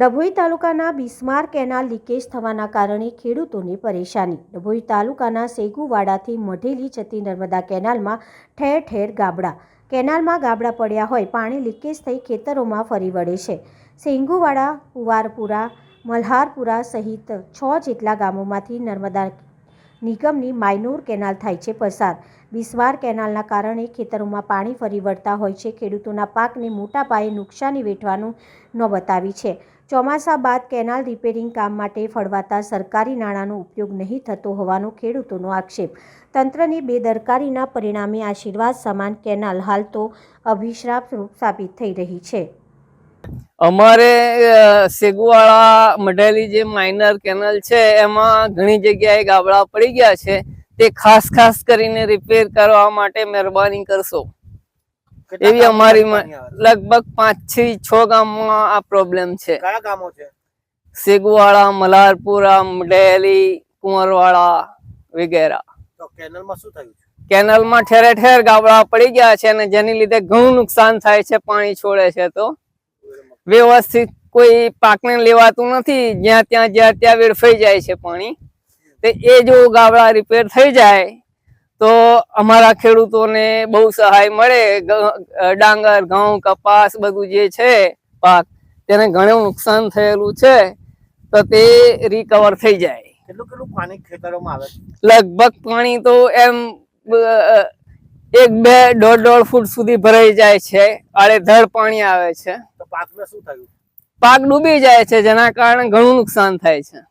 ડભોઈ તાલુકાના બિસ્માર canal leakage થવાના કારણે ખેડૂતોને પરેશાની। ડભોઈ તાલુકાના સેગુવાડાથી મઢેલી જતી નર્મદા કેનાલમાં ઠેર ઠેર ગાબડા। કેનાલમાં ગાબડા પડ્યા હોય પાણી લીકેજ થઈ ખેતરોમાં ફરી વળે છે। સેગુવાડા, કુંવારપુરા, મલ્હારપુરા સહિત 6 જેટલા ગામોમાંથી નર્મદા નિગમની માયનોર કેનાલ થાય છે પસાર। બિસ્માર કેનાલના કારણે ખેતરોમાં પાણી ફરી વળતા હોય છે। ખેડૂતોના પાકને મોટા પાયે નુકસાની વેઠવાનું નોબત આવી છે। ચોમાસા બાદ કેનાલ રિપેરિંગ કામ માટે ફળવાતા સરકારી નાણાંનો ઉપયોગ નહીં થતો હોવાનો ખેડૂતોનો આક્ષેપ। તંત્રની બેદરકારીના પરિણામે આશીર્વાદ સમાન કેનાલ હાલ તો અભિશ્રાપ રૂપ સાબિત થઈ રહી છે। અમારે સેગુવાડા મઢેલી જે માઇનર કેનાલ છે એમાં ઘણી જગ્યાએ ગાબડા પડી ગયા છે। તે ખાસ કરીને રિપેર કરવા માટે મહેરબાની કરશો એવી અમારી લગભગ 5 થી 6 ગામમાં આ પ્રોબ્લેમ છે। કયા ગામો છે? સેગુવાડા, મલ્હારપુરા, મઢેલી, કુંવરવાડા વગેરે। તો કેનાલમાં શું થયું છે? કેનાલમાં ઠેર ઠેર ગાબડા પડી ગયા છે અને જેની લીધે ઘણું નુકસાન થાય છે। પાણી છોડે છે તો વ્યવસ્થિત કોઈ પાકને લેવાતું નથી। જ્યાં ત્યાં વેડફાઈ જાય છે પાણી। એ જો ગાબડા રિપેર થઈ જાય તો અમારા ખેડૂતોને બહુ સહાય મળે। ડાંગર, ઘઉં, કપાસ બધું જે છે પાક તેને ઘણું નુકસાન થયેલું છે તો તે રિકવર થઈ જાય। કેટલું પાણી ખેતરોમાં આવે છે? લગભગ પાણી તો એમ 1, 2, 1.5 ફૂટ સુધી ભરાઈ જાય છે। આડેધડ પાણી આવે છે તો પાકને શું થયું? પાક ડૂબી જાય છે જેના કારણે ઘણું નુકસાન થાય છે।